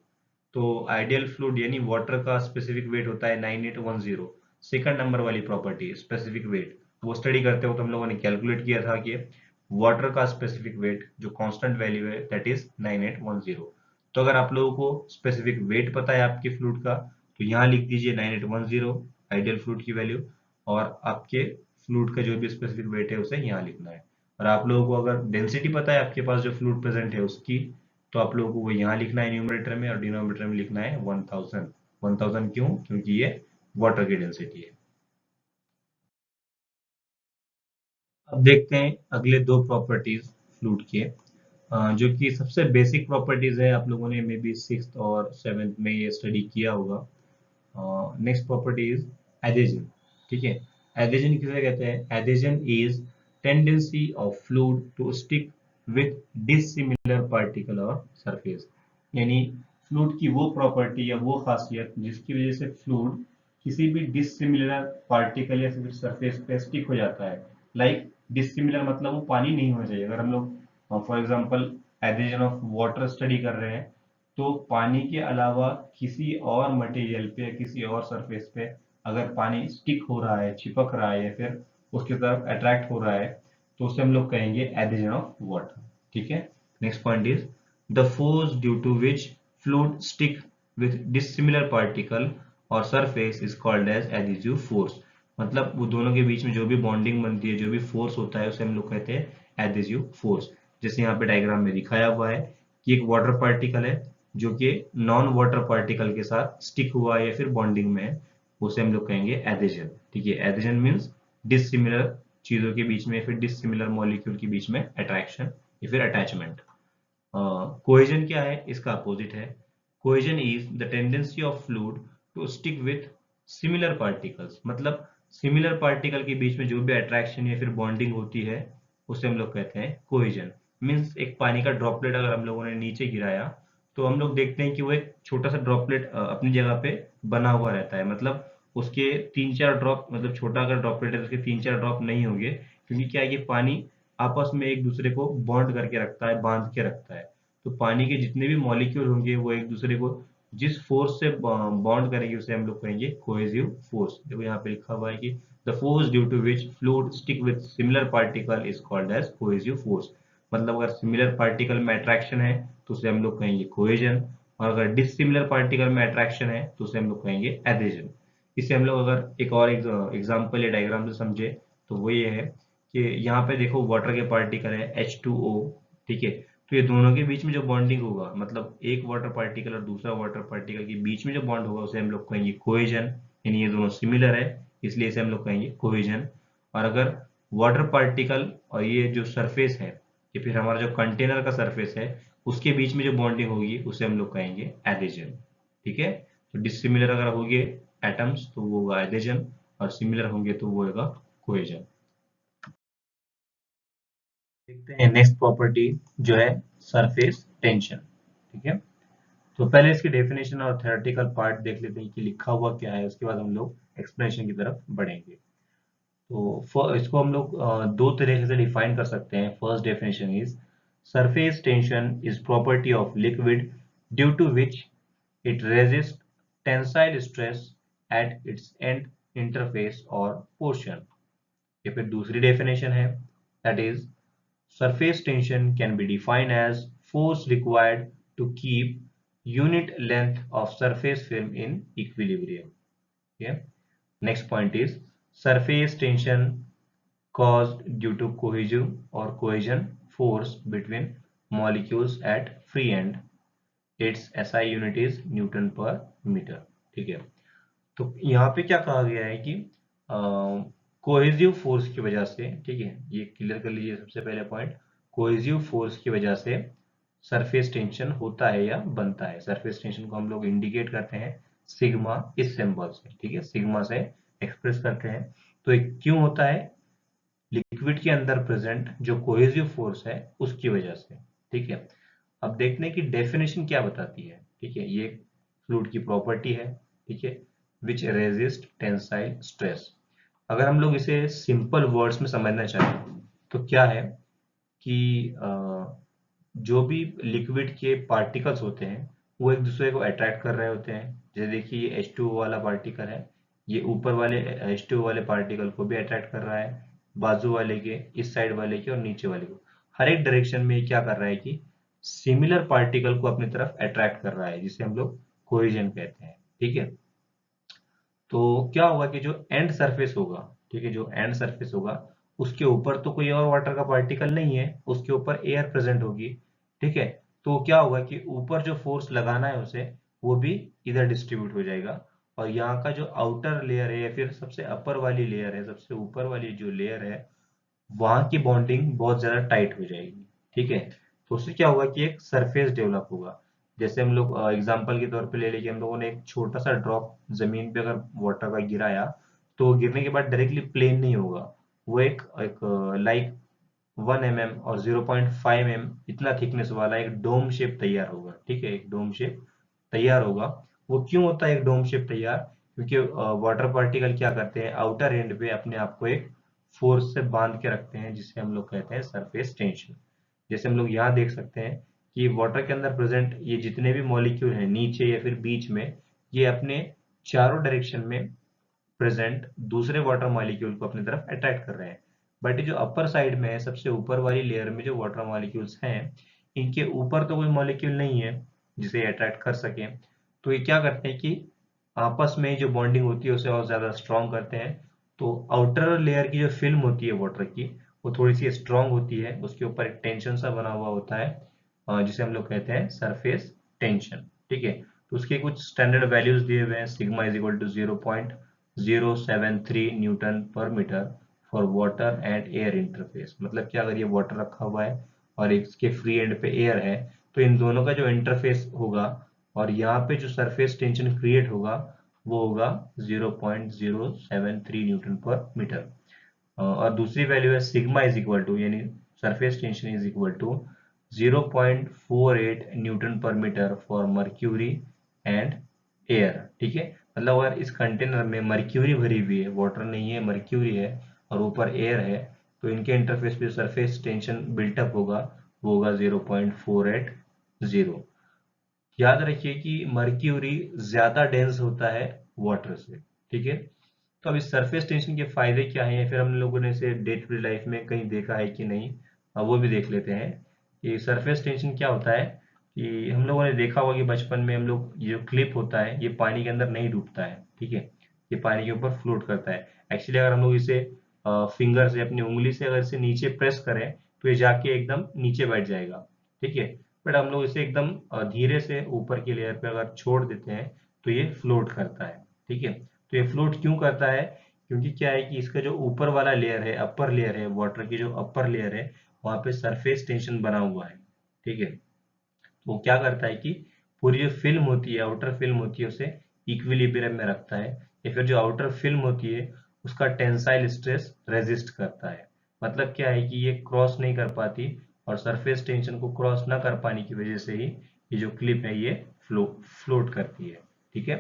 तो आइडियल फ्लूइड यानी वाटर का स्पेसिफिक वेट होता है 9810। सेकंड नंबर वाली प्रॉपर्टी स्पेसिफिक वेट, वो स्टडी करते हो तो हम लोगों ने कैलकुलेट किया था कि वाटर का स्पेसिफिक वेट जो कांस्टेंट वैल्यू है दैट इज 9810। तो अगर आप लोगों को स्पेसिफिक वेट पता है आपके फ्लूइड का तो यहाँ लिख दीजिए 9810 आइडियल फ्लूइड की वैल्यू, और आपके फ्लूइड का जो भी स्पेसिफिक वेट है उसे यहाँ लिखना है। और आप लोगों को अगर डेंसिटी पता है आपके पास जो फ्लूइड प्रेजेंट है उसकी, तो आप लोगों को वो यहाँ लिखना है न्यूमरेटर में और डिनोमिनेटर में लिखना है 1000। 1000 क्यों, क्योंकि ये वाटर की डेंसिटी है। अब देखते हैं अगले दो प्रॉपर्टीज फ्लूइड के, जो कि सबसे बेसिक प्रॉपर्टीज है, आप लोगों ने मे बी सिक्स्थ और सेवेंथ में ये स्टडी किया होगा। Next property is adhesion. ठीक है, एडेजन किसे कहते हैं? Adhesion is tendency of fluid to stick with dissimilar particle और सरफेस। यानी फ्लूइड की वो प्रॉपर्टी या वो खासियत जिसकी वजह से फ्लूइड किसी भी डिसिमिलर पार्टिकल या फिर सरफेस पे स्टिक हो जाता है। लाइक डिसिमिलर मतलब वो पानी नहीं होना चाहिए। अगर हम लोग for example adhesion of water study कर रहे हैं, तो पानी के अलावा किसी और मटेरियल पे, किसी और सरफेस पे अगर पानी स्टिक हो रहा है, चिपक रहा है या फिर उसकी तरफ अट्रैक्ट हो रहा है, तो उसे हम लोग कहेंगे एडिशन ऑफ वाटर। ठीक है। Next point is the force due to which fluid stick with dissimilar particle और surface is called as adhesive force. मतलब वो दोनों के बीच में जो भी बॉन्डिंग बनती है, जो भी फोर्स होता है, उसे हम लोग कहते हैं एडिजिव फोर्स। जैसे यहाँ पे डायग्राम में दिखाया हुआ है कि एक वाटर पार्टिकल है जो कि नॉन वाटर पार्टिकल के साथ स्टिक हुआ है या फिर बॉन्डिंग में है, उसे हम लोग कहेंगे एडिशन। ठीक है, एडिशन मीन्स डिसिमिलर चीजों के बीच में, फिर डिसिमिलर मॉलिक्यूल के बीच में अट्रैक्शन या फिर अटैचमेंट। कोहेजन क्या है? इसका अपोजिट है। Cohesion is the tendency of fluid to stick with similar particles. मतलब सिमिलर पार्टिकल के बीच में जो भी अट्रैक्शन या फिर बॉन्डिंग होती है, उसे हम लोग कहते हैं कोहेजन। मीन्स एक पानी का ड्रॉपलेट अगर हम लोगों ने नीचे गिराया, तो हम लोग देखते हैं कि वो एक छोटा सा ड्रॉपलेट अपनी जगह पे बना हुआ रहता है। मतलब उसके तीन चार ड्रॉप, मतलब छोटा अगर ड्रॉपलेट है तो उसके तीन चार ड्रॉप नहीं होंगे, क्योंकि क्या है कि पानी आपस में एक दूसरे को बॉन्ड करके रखता है, बांध के रखता है। तो पानी के जितने भी मॉलिक्यूल होंगे वो एक दूसरे को जिस फोर्स से बॉन्ड करेंगे उसे हम लोग कहेंगे कोहेसिव फोर्स। देखो यहाँ पे लिखा हुआ है कि the force due to which fluid stick with similar particle is called as cohesive force. मतलब अगर सिमिलर पार्टिकल में अट्रैक्शन है तो उसे हम लोग कहेंगे कोहेजन, और अगर डिसिमिलर पार्टिकल में अट्रैक्शन है तो उसे हम लोग कहेंगे एडेजन। इसे हम लोग अगर एक और एग्जाम्पल या डायग्राम से समझे तो वो ये है कि यहाँ पे देखो वाटर के पार्टिकल है H2O। ठीक है, तो ये दोनों के बीच में जो बॉन्डिंग होगा, मतलब एक वाटर पार्टिकल और दूसरा वाटर पार्टिकल के बीच में जो बॉन्ड होगा उसे हम लोग कहेंगे कोहेजन। यानी ये दोनों सिमिलर है, इसलिए इसे हम लोग कहेंगे कोहेजन। और अगर वाटर पार्टिकल और ये जो सरफेस है, या फिर हमारा जो कंटेनर का सरफेस है, उसके बीच में जो बॉन्डिंग होगी उसे हम लोग कहेंगे एडेजन। ठीक है, तो डिसिमिलर अगर होंगे एटम्स तो वो होगा एडेजन, और सिमिलर होंगे तो वो होगा कोहेजन। देखते हैं नेक्स्ट प्रॉपर्टी जो है सरफेस टेंशन। ठीक है, तो पहले इसकी डेफिनेशन और थ्योरेटिकल पार्ट देख लेते हैं कि लिखा हुआ क्या है, उसके बाद हम लोग एक्सप्लेनेशन की तरफ बढ़ेंगे। तो इसको हम लोग दो तरीके से डिफाइन कर सकते हैं। First definition is surface tension is property of liquid due to which it resist tensile stress at its and interface और पोर्शन। या फिर दूसरी डेफिनेशन है, that is surface tension can be defined as force required to keep unit length of surface film in equilibrium. Okay. Next point is surface tension caused due to cohesive or cohesion force between molecules at free end. Its SI unit is Newton per meter. ठीक है, तो यहाँ पे क्या कहा गया है कि कोहेसिव फोर्स की वजह से, ठीक है, ये क्लियर कर लीजिए सबसे पहले पॉइंट, कोहेसिव फोर्स की वजह से सरफेस टेंशन होता है या बनता है। सरफेस टेंशन को हम लोग इंडिकेट करते हैं सिग्मा इस सिंबल से। ठीक है, सिग्मा से एक्सप्रेस करते हैं। तो एक क्यों होता है? लिक्विड के अंदर प्रेजेंट जो कोहेसिव फोर्स है उसकी वजह से। ठीक है, अब देखने की डेफिनेशन क्या बताती है। ठीक है, ये फ्लूइड की प्रॉपर्टी है। ठीक है, विच रेजिस्ट टेंसाइल स्ट्रेस। अगर हम लोग इसे सिंपल वर्ड्स में समझना चाहें तो क्या है कि जो भी लिक्विड के पार्टिकल्स होते हैं वो एक दूसरे को अट्रैक्ट कर रहे होते हैं। जैसे देखिए ये H2O वाला पार्टिकल है, ये ऊपर वाले H2O वाले पार्टिकल को भी अट्रैक्ट कर रहा है, बाजू वाले के, इस साइड वाले के और नीचे वाले को। हर एक डायरेक्शन में ये क्या कर रहा है कि सिमिलर पार्टिकल को अपनी तरफ अट्रैक्ट कर रहा है, जिसे हम लोग कोहेजन कहते हैं। ठीक है, तो क्या होगा कि जो एंड सरफेस होगा, ठीक है, जो एंड सरफेस होगा उसके ऊपर तो कोई और वाटर का पार्टिकल नहीं है, उसके ऊपर एयर प्रेजेंट होगी। ठीक है, तो क्या होगा कि ऊपर जो फोर्स लगाना है उसे, वो भी इधर डिस्ट्रीब्यूट हो जाएगा। और यहाँ का जो आउटर लेयर है या फिर सबसे अपर वाली लेयर है, सबसे ऊपर वाली जो लेयर है, वहां की बॉन्डिंग बहुत ज्यादा टाइट हो जाएगी। ठीक है, तो उससे क्या होगा कि एक सरफेस डेवलप होगा। जैसे हम लोग एग्जांपल के तौर पे ले लेंगे, हम लोगों ने एक छोटा सा ड्रॉप जमीन पे अगर वाटर का गिराया, तो वो गिरने के बाद डायरेक्टली प्लेन नहीं होगा, वो एक लाइक 1 mm और 0.5 mm इतना थिकनेस वाला एक डोम शेप तैयार होगा। ठीक है, एक डोम शेप तैयार होगा। वो क्यों होता है एक डोम शेप तैयार? क्योंकि वाटर पार्टिकल क्या करते हैं, आउटर एंड पे अपने आप को एक फोर्स से बांध के रखते हैं, जिसे हम लोग कहते हैं सरफेस टेंशन। जैसे हम लोग यहाँ देख सकते हैं कि वाटर के अंदर प्रेजेंट ये जितने भी मॉलिक्यूल हैं नीचे या फिर बीच में, ये अपने चारों डायरेक्शन में प्रेजेंट दूसरे वाटर मॉलिक्यूल को अपनी तरफ अट्रैक्ट कर रहे हैं। बट ये जो अपर साइड में है, सबसे ऊपर वाली लेयर में जो वाटर मॉलिक्यूल्स हैं, इनके ऊपर तो कोई मॉलिक्यूल नहीं है जिसे अट्रैक्ट कर सके। तो ये क्या करते हैं कि आपस में जो बॉन्डिंग होती है उसे और ज्यादा स्ट्रॉन्ग करते हैं। तो आउटर लेयर की जो फिल्म होती है वाटर की, वो थोड़ी सी स्ट्रॉन्ग होती है, उसके ऊपर एक टेंशन सा बना हुआ होता है, जिसे हम लोग कहते हैं सरफेस टेंशन। ठीक है, तो उसके कुछ स्टैंडर्ड वैल्यूज दिए हुए हैं। Sigma is equal to 0.073 newton per metre for water and air interface. मतलब क्या, अगर ये वाटर रखा हुआ है और इसके फ्री एंड पे एयर है, तो इन दोनों का जो इंटरफेस होगा और यहाँ पे जो सरफेस टेंशन क्रिएट होगा, वो होगा 0.073 न्यूटन पर मीटर। और दूसरी वैल्यू है सिग्मा इज इक्वल टू, यानी surface tension is equal to 0.48 newton per metre for mercury and air. ठीक है, मतलब अगर इस कंटेनर में मर्क्यूरी भरी हुई है, वाटर नहीं है मर्क्यूरी है, और ऊपर एयर है, तो इनके इंटरफेस पे सरफेस टेंशन बिल्टअप होगा, वो होगा 0.480। याद रखिए कि मर्क्यूरी ज्यादा डेंस होता है वाटर से। ठीक है, तो अब इस सरफेस टेंशन के फायदे क्या हैं, या फिर हम लोगों ने इसे डे टू डे लाइफ में कहीं देखा है कि नहीं, अब वो भी देख लेते हैं कि सरफेस टेंशन क्या होता है। कि हम लोगों ने देखा होगा कि बचपन में हम लोग, ये जो क्लिप होता है ये पानी के अंदर नहीं डूबता है। ठीक है, ये पानी के ऊपर फ्लोट करता है। एक्चुअली अगर हम लोग इसे फिंगर से, अपनी उंगली से अगर इसे नीचे प्रेस करें, तो ये जाके एकदम नीचे बैठ जाएगा। ठीक है, बट हम लोग इसे एकदम धीरे से ऊपर की लेयर पे अगर छोड़ देते हैं, तो ये फ्लोट करता है। ठीक है, तो ये फ्लोट क्यों करता है? क्योंकि क्या है कि इसका जो ऊपर वाला लेयर है, अपर लेयर है, वाटर की जो अपर लेयर है, वहां पे सरफेस टेंशन बना हुआ है। ठीक है, वो क्या करता है कि पूरी जो फिल्म होती है, आउटर फिल्म होती है, उसे इक्विलिब्रियम में रखता है, या फिर जो आउटर फिल्म होती है उसका टेंसाइल स्ट्रेस रेजिस्ट करता है। मतलब क्या है कि ये क्रॉस नहीं कर पाती, और सरफेस टेंशन को क्रॉस ना कर पाने की वजह से ही ये जो क्लिप है ये फ्लोट करती है। ठीक है,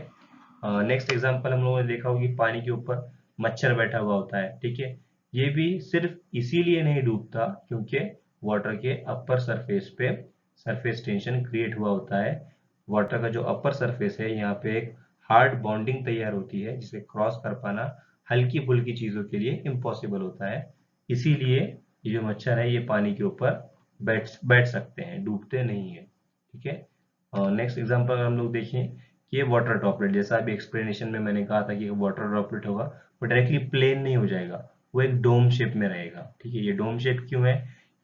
नेक्स्ट एग्जांपल हम लोगों ने देखा होगा कि पानी के ऊपर मच्छर बैठा हुआ होता है। ठीक है, ये भी सिर्फ इसीलिए नहीं डूबता क्योंकि वाटर के अपर सरफेस पे सरफेस टेंशन क्रिएट हुआ होता है। वाटर का जो अपर सरफेस है, यहाँ पे एक हार्ड बॉन्डिंग तैयार होती है, जिसे क्रॉस कर पाना हल्की फुल्की चीजों के लिए इम्पॉसिबल होता है। इसीलिए ये जो मच्छर है ये पानी के ऊपर बैठ बैठ सकते हैं, डूबते नहीं है। ठीक है, नेक्स्ट एग्जांपल हम लोग देखें कि ये वाटर ड्रॉपलेट, जैसा अभी एक्सप्लेनेशन में मैंने कहा था कि वाटर ड्रॉपलेट होगा, वो डायरेक्टली प्लेन नहीं हो जाएगा, वो एक डोम शेप में रहेगा। ठीक है, ये डोम शेप क्यों है?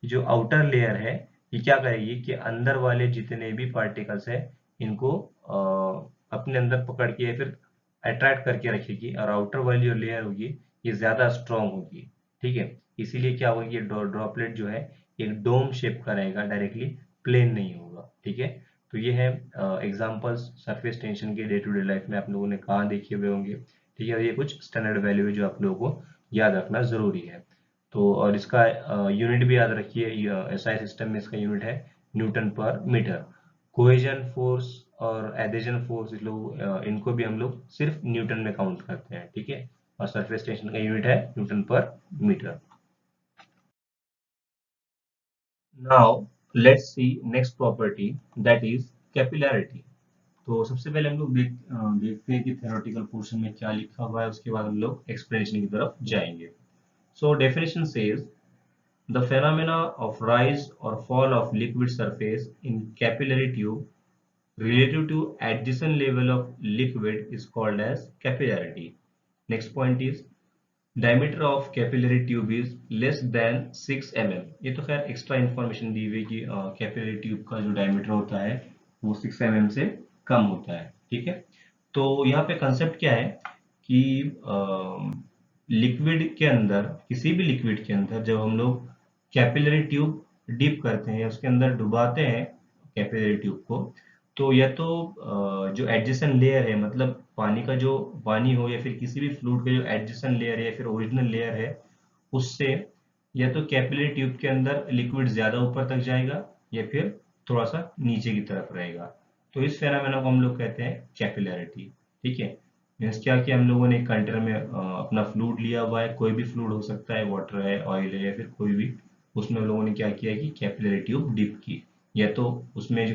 कि जो आउटर लेयर है, ये क्या करेगी कि अंदर वाले जितने भी पार्टिकल्स है, इनको अपने अंदर पकड़ के या फिर अट्रैक्ट करके रखेगी, और आउटर वाली जो लेयर होगी ये ज्यादा स्ट्रांग होगी। ठीक है, इसीलिए क्या होगा कि ड्रॉपलेट जो है एक डोम शेप का रहेगा, डायरेक्टली प्लेन नहीं होगा। ठीक है, तो ये है एग्जांपल्स सरफेस टेंशन के डे टू डे लाइफ में आप लोगों ने कहाँ देखे हुए होंगे। ठीक है, और ये कुछ स्टैंडर्ड वैल्यू है जो आप लोगों को याद रखना जरूरी है। तो और इसका यूनिट भी याद रखिए, एसआई सिस्टम में इसका यूनिट है newton per metre. Cohesion force और एडेजन फोर्स, इस लोग इनको भी हम लोग सिर्फ न्यूटन में काउंट करते हैं। ठीक है, और सरफेस टेंशन का यूनिट है newton per metre. Now let's see next property, that is capillarity. तो सबसे पहले हम लोग देखते हैं कि थ्योरेटिकल पोर्शन में क्या लिखा हुआ है, उसके बाद हम लोग एक्सप्लेनेशन की तरफ जाएंगे। So definition says the phenomena of rise or fall of liquid surface in capillary tube relative to adjacent level of liquid is called as capillarity. Next point is diameter of capillary tube is less than 6 mm. ये तो खैर extra information दी हुई कि capillary tube का जो diameter होता है वो 6 mm से कम होता है। ठीक है, तो यहाँ पे कंसेप्ट क्या है कि लिक्विड के अंदर, किसी भी लिक्विड के अंदर जब हम लोग कैपिलरी ट्यूब डिप करते हैं या उसके अंदर डुबाते हैं कैपिलरी ट्यूब को, तो या तो जो एडजेसेंट लेयर है, मतलब पानी का जो पानी हो या फिर किसी भी फ्लूइड का जो एडजेसेंट लेयर है या फिर ओरिजिनल लेयर है, उससे या तो कैपिलरी ट्यूब के अंदर लिक्विड ज्यादा ऊपर तक जाएगा या फिर थोड़ा सा नीचे की तरफ रहेगा। तो इस फेनोमेना को हम लोग कहते हैं कैपिलैरिटी। ठीक है, मीन्स क्या कि हम लोगों ने एक कंटेनर में अपना फ्लूइड लिया हुआ है, कोई भी फ्लूइड हो सकता है, वाटर है, ऑयल है या फिर कोई भी, उसमें हम लोगों ने क्या किया कि कैपिलरी ट्यूब डिप की, या तो उसमें जो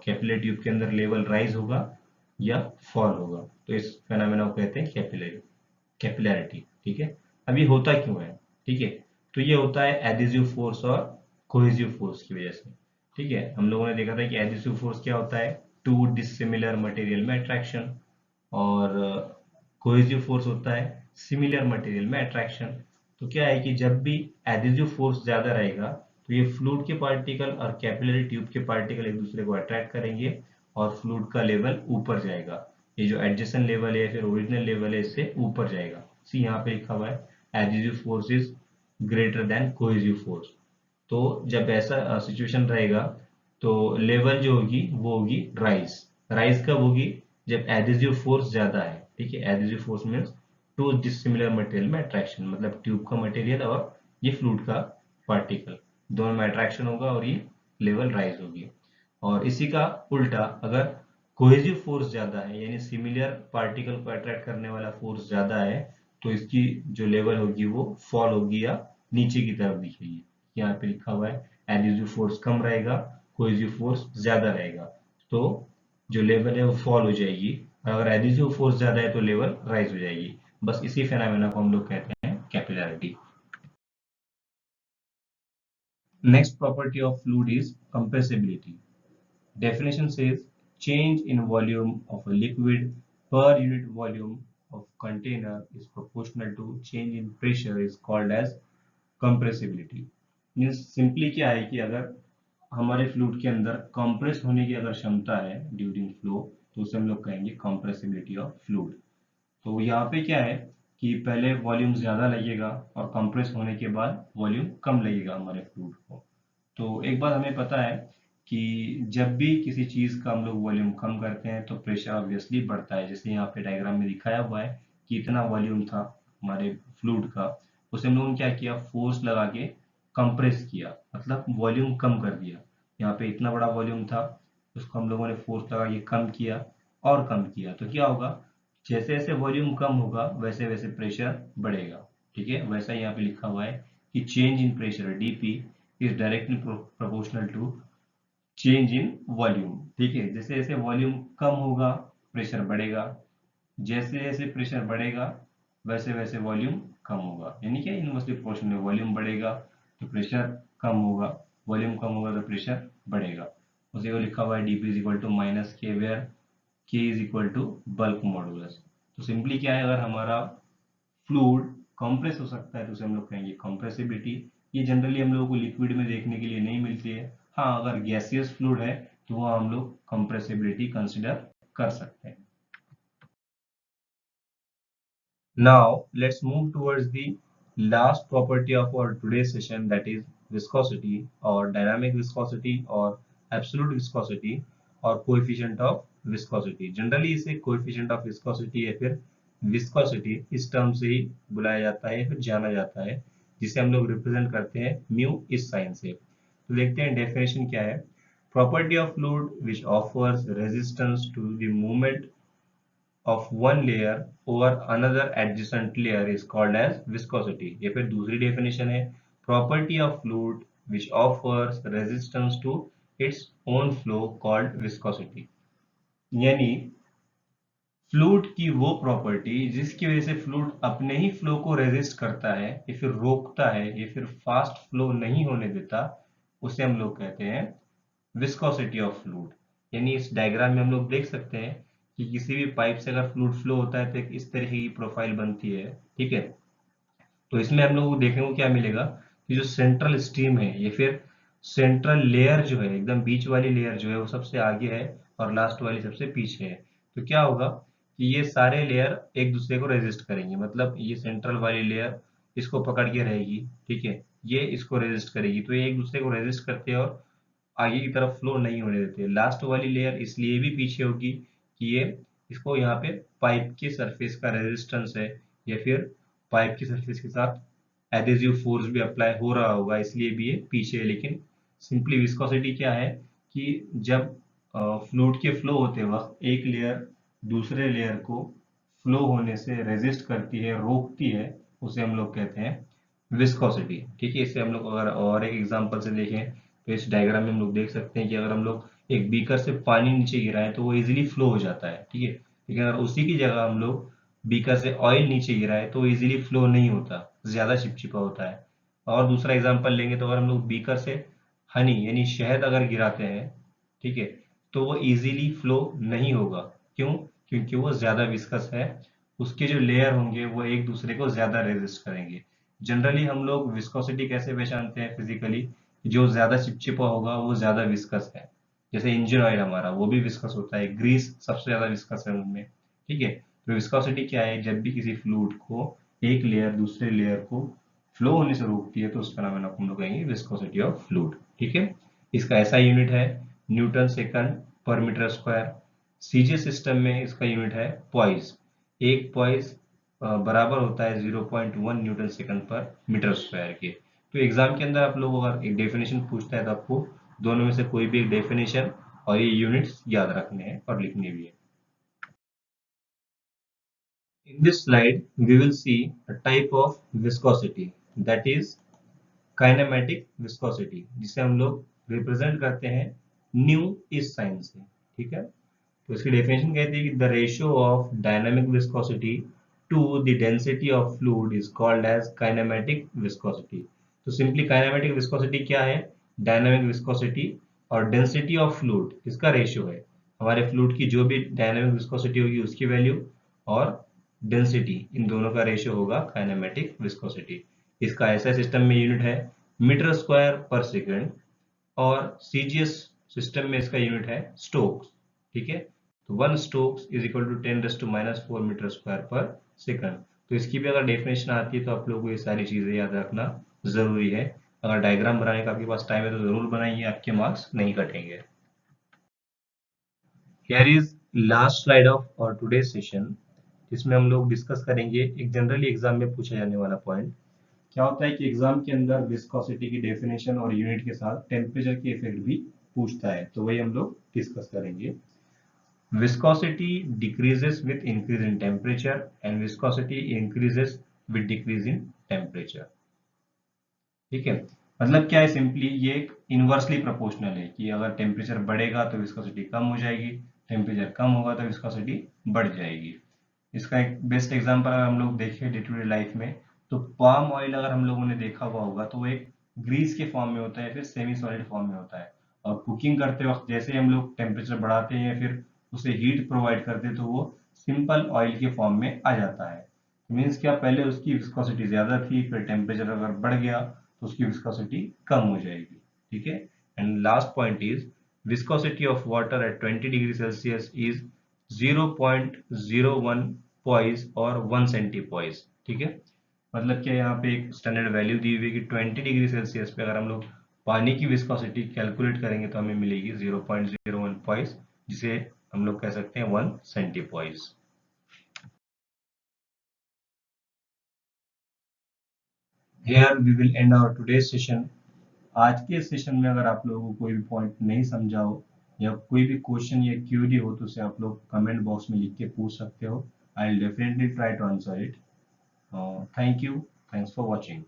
कैपिलरी ट्यूब के अंदर लेवल राइज होगा या फॉल होगा, तो इस फेनोमेना को कहते हैं कैपिलैरिटी। ठीक है, अब ये होता क्यों है? ठीक है, तो ये होता है एडिजिव फोर्स और कोहेसिव फोर्स की वजह से। ठीक है, हम लोगों ने देखा था कि एडिसिव फोर्स क्या होता है, टू डिसिमिलर मटेरियल में अट्रैक्शन, और कोहेसिव फोर्स होता है सिमिलर मटेरियल में अट्रैक्शन। तो क्या है कि जब भी एडिसिव फोर्स ज्यादा रहेगा तो ये फ्लूइड के पार्टिकल और कैपिलरी ट्यूब के पार्टिकल एक दूसरे को अट्रैक्ट करेंगे और फ्लूइड का लेवल ऊपर जाएगा। ये जो एडजेसेंट लेवल है या फिर ओरिजिनल लेवल है इससे ऊपर जाएगा। सी यहाँ पे लिखा हुआ है adhesive force is greater than cohesive force. तो जब ऐसा सिचुएशन रहेगा तो लेवल जो होगी वो होगी राइज। राइज कब होगी? जब एडिजिव फोर्स ज्यादा है। ठीक है, adhesive force means two dissimilar material में अट्रैक्शन, मतलब ट्यूब का मटेरियल और ये फ्लूइड का पार्टिकल, दोनों में अट्रैक्शन होगा और ये लेवल राइज होगी। और इसी का उल्टा, अगर कोहेसिव फोर्स ज्यादा है यानी सिमिलर पार्टिकल को अट्रैक्ट करने वाला फोर्स ज्यादा है, तो इसकी जो लेवल होगी वो फॉल होगी या नीचे की तरफ दिखेगी। यहाँ पे लिखा हुआ है एडिजिव फोर्स कम रहेगा, कोहेसिव फोर्स ज्यादा रहेगा, तो जो लेवल है वो फॉल हो जाएगी, और अगर एडिजिव फोर्स ज्यादा है तो लेवल राइज हो जाएगी। बस इसी फेनोमेना को हम लोग कहते हैं capillarity. Next property of fluid is compressibility. Definition says change in volume of a liquid per unit volume of container is proportional to change in pressure is called as compressibility। Means simply क्या है कि अगर हमारे fluid के अंदर compress होने की अगर क्षमता है ड्यूरिंग फ्लो, तो उसे हम लोग कहेंगे कंप्रेसिबिलिटी ऑफ फ्लूइड। तो यहाँ पे क्या है कि पहले वॉल्यूम ज्यादा लगेगा और कंप्रेस होने के बाद वॉल्यूम कम लगेगा हमारे फ्लूइड को। तो एक बात हमें पता है कि जब भी किसी चीज का हम लोग वॉल्यूम कम करते हैं तो प्रेशर ऑब्वियसली बढ़ता है। जैसे यहाँ पे डायग्राम में दिखाया हुआ है कि इतना वॉल्यूम था हमारे फ्लूइड का, उसे हम लोगों ने क्या किया, फोर्स लगा के कंप्रेस किया, मतलब वॉल्यूम कम कर दिया। यहाँ पे इतना बड़ा वॉल्यूम था, उसको हम लोगों ने फोर्स लगा के कम किया और कम किया, तो क्या होगा, जैसे जैसे वॉल्यूम कम होगा वैसे वैसे प्रेशर बढ़ेगा। ठीक है, वैसा यहाँ पे लिखा हुआ है कि change in pressure DP is directly proportional to change in volume. ठीक है, जैसे जैसे वॉल्यूम कम होगा प्रेशर बढ़ेगा, जैसे जैसे प्रेशर बढ़ेगा वैसे वैसे वॉल्यूम कम होगा। यानी क्या, इनवर्सली प्रोपोर्शनल, वॉल्यूम बढ़ेगा तो प्रेशर कम होगा, वॉल्यूम कम होगा तो प्रेशर बढ़ेगा। उसी को लिखा हुआ है DP is equal to minus K, where K is equal to bulk modulus. तो सिंपली क्या है, अगर हमारा फ्लूइड कंप्रेस हो सकता है तो उसे हम लोग कहेंगे कंप्रेसिबिलिटी। ये जनरली हम लोगों को लिक्विड में देखने के लिए नहीं मिलती है। हाँ, अगर गैसियस फ्लूइड है तो वहाँ हम लोग कंप्रेसिबिलिटी कंसिडर कर सकते हैं। Now let's move towards the last property of our today's session, that is viscosity or dynamic viscosity or absolute viscosity और coefficient of viscosity। जनरली इसे coefficient of viscosity या फिर viscosity इस टर्म से ही बुलाया जाता है, फिर जाना जाता है, जिसे हम लोग रिप्रेजेंट करते हैं म्यू इस साइन से। तो देखते हैं डेफिनेशन क्या है। Property of fluid which offers resistance to the movement of one layer over another adjacent layer is called as viscosity। ये फिर दूसरी डेफिनेशन है, property of fluid which offers resistance to its own flow called viscosity। यानी fluid की वो property जिसकी वजह से फ्लूइड अपने ही फ्लो को रेजिस्ट करता है या फिर रोकता है या फिर फास्ट फ्लो नहीं होने देता, उसे हम लोग कहते हैं विस्कोसिटी ऑफ फ्लूइड। यानी इस डायग्राम में हम लोग देख सकते हैं कि किसी भी पाइप से अगर फ्लूइड फ्लो होता है तो एक इस तरह की प्रोफाइल बनती है। ठीक है, तो इसमें हम लोग को देखने को क्या मिलेगा कि जो सेंट्रल स्ट्रीम है या फिर सेंट्रल लेयर जो है, एकदम बीच वाली लेयर जो है वो सबसे आगे है और लास्ट वाली सबसे पीछे है। तो क्या होगा कि ये सारे लेयर एक दूसरे को रेजिस्ट करेंगे, मतलब ये सेंट्रल वाली लेयर इसको पकड़ के रहेगी, ठीक है, ये इसको रेजिस्ट करेगी, तो ये एक दूसरे को रेजिस्ट करते हैं और आगे की तरफ फ्लो नहीं होने देते। लास्ट वाली लेयर इसलिए भी पीछे होगी कि ये इसको यहाँ पे पाइप के सरफेस का रेजिस्टेंस है, या फिर पाइप की सरफेस के साथ एडेसिव फोर्स भी अप्लाई हो रहा होगा, इसलिए भी ये पीछे है। लेकिन सिंपली विस्कोसिटी क्या है कि जब फ्लूइड के फ्लो होते वक्त एक लेयर दूसरे लेयर को फ्लो होने से रेजिस्ट करती है, रोकती है, उसे हम लोग कहते हैं विस्कोसिटी, ठीक है। इसे हम लोग अगर और एक एग्जांपल से देखें तो इस डायग्राम में हम लोग देख सकते हैं कि अगर हम लोग एक बीकर से पानी नीचे गिराएं तो वो इजीली फ्लो हो जाता है, ठीक है। लेकिन अगर उसी की जगह हम लोग बीकर से ऑयल नीचे गिराएं तो वो इजीली फ्लो नहीं होता, ज्यादा चिपचिपा होता है। और दूसरा एग्जांपल लेंगे तो अगर हम लोग बीकर से हनी यानी शहद अगर गिराते हैं, ठीक है, तो वो इजीली फ्लो नहीं होगा। क्यों? क्योंकि वो ज्यादा विस्कस है, उसके जो लेयर होंगे वो एक दूसरे को ज्यादा रेजिस्ट करेंगे। जनरली हम लोग विस्कोसिटी कैसे पहचानते हैं फिजिकली? जो ज्यादा चिपचिपा होगा वो ज्यादा विस्कस है। जैसे इंजन ऑयल हमारा, वो भी विस्कस होता है, ग्रीस सबसे ज्यादा विस्कस है उनमें, ठीक है। तो विस्कोसिटी क्या है? जब भी किसी फ्लूइड को एक लेयर दूसरे लेयर को फ्लो होने से रोकती है तो उसका नाम हम लोग कहेंगे विस्कोसिटी ऑफ फ्लूइड, ठीक है। इसका ऐसा यूनिट है न्यूटन सेकंड पर मीटर स्क्वायर। सीजीएस सिस्टम में इसका यूनिट है पॉइस। एक पॉइस बराबर होता है 0.1 न्यूटन सेकंड पर मीटर स्क्वायर के। तो एग्जाम के अंदर आप लोग अगर एक डेफिनेशन पूछता है तो आपको दोनों में से कोई भी एक डेफिनेशन और ये यूनिट्स याद रखने हैं और लिखने भी है। In this slide, we will see a type of viscosity, that is kinematic viscosity, जिसे हम लोग रिप्रेजेंट करते हैं न्यू इस साइन से, ठीक है। तो इसकी डेफिनेशन कहती है कि the ratio of dynamic viscosity to the density of fluid is called as kinematic viscosity. तो सिंपली काइनेमेटिक विस्कोसिटी क्या है? डायनामिक विस्कोसिटी और डेंसिटी ऑफ फ्लूइड इसका रेशियो है। हमारे फ्लूइड की जो भी डायनामिक विस्कोसिटी होगी उसकी वैल्यू और डेंसिटी, इन दोनों का रेशियो होगा काइनेमेटिक विस्कोसिटी। इसका ऐसा सिस्टम में यूनिट है मीटर स्क्वायर पर सेकंड, और सीजीएस सिस्टम में इसका यूनिट है स्टोक्स, ठीक है। तो 1 stokes is equal to 10⁻⁴ metre square per second. तो इसकी भी अगर डेफिनेशन आती है तो आप लोगों को ये सारी चीजें याद रखना जरूरी है। अगर डायग्राम बनाने का आपके पास टाइम है तो जरूर बनाइए, आपके मार्क्स नहीं कटेंगे। Here is last slide of और टुडे सेशन, जिसमें हम लोग डिस्कस करेंगे एक जनरली एग्जाम में पूछा जाने वाला पॉइंट। क्या होता है कि एग्जाम के अंदर विस्कोसिटी की डेफिनेशन और यूनिट के साथ टेम्परेचर की इफेक्ट भी पूछता है, तो वही हम लोग डिस्कस करेंगे। Viscosity decreases with increase in temperature and viscosity increases with decrease in temperature, ठीक है। मतलब क्या है? सिंपली ये एक इनवर्सली प्रोपोर्शनल है कि अगर टेम्परेचर बढ़ेगा तो विस्कोसिटी कम हो जाएगी, टेम्परेचर कम होगा तो विस्कोसिटी बढ़ जाएगी। इसका एक बेस्ट एग्जांपल अगर हम लोग देखें डे टू डे लाइफ में, तो पाम ऑयल अगर हम लोगों ने देखा हुआ होगा तो वो एक ग्रीस के फॉर्म में होता है, फिर सेमी सॉलिड फॉर्म में होता है। और कुकिंग करते वक्त जैसे ही हम लोग टेम्परेचर बढ़ाते हैं या फिर उसे हीट प्रोवाइड करते हैं तो वो सिंपल ऑयल के फॉर्म में आ जाता है। मीन्स क्या, पहले उसकी विस्कोसिटी ज्यादा थी, फिर टेम्परेचर अगर बढ़ गया तो उसकी विस्कोसिटी कम हो जाएगी, ठीक है। And last point is viscosity of water at 20 degree Celsius is 0.01 poised और 1 सेंटीपॉइस, ठीक है। मतलब क्या, यहाँ पे एक स्टैंडर्ड वैल्यू दी हुई है कि 20 डिग्री सेल्सियस पे अगर हम लोग पानी की विस्कोसिटी कैलकुलेट करेंगे तो हमें मिलेगी 0.01 पॉइस, जिसे हम लोग कह सकते हैं 1 सेंटीपॉइस। Here we will end our today's session. आज के सेशन में अगर आप लोगों को कोई भी पॉइंट नहीं समझा हो या कोई भी क्वेश्चन या क्यूरी हो तो उसे आप लोग कमेंट बॉक्स में लिख के पूछ सकते हो। I will definitely try to answer it. Thank you, thanks for watching.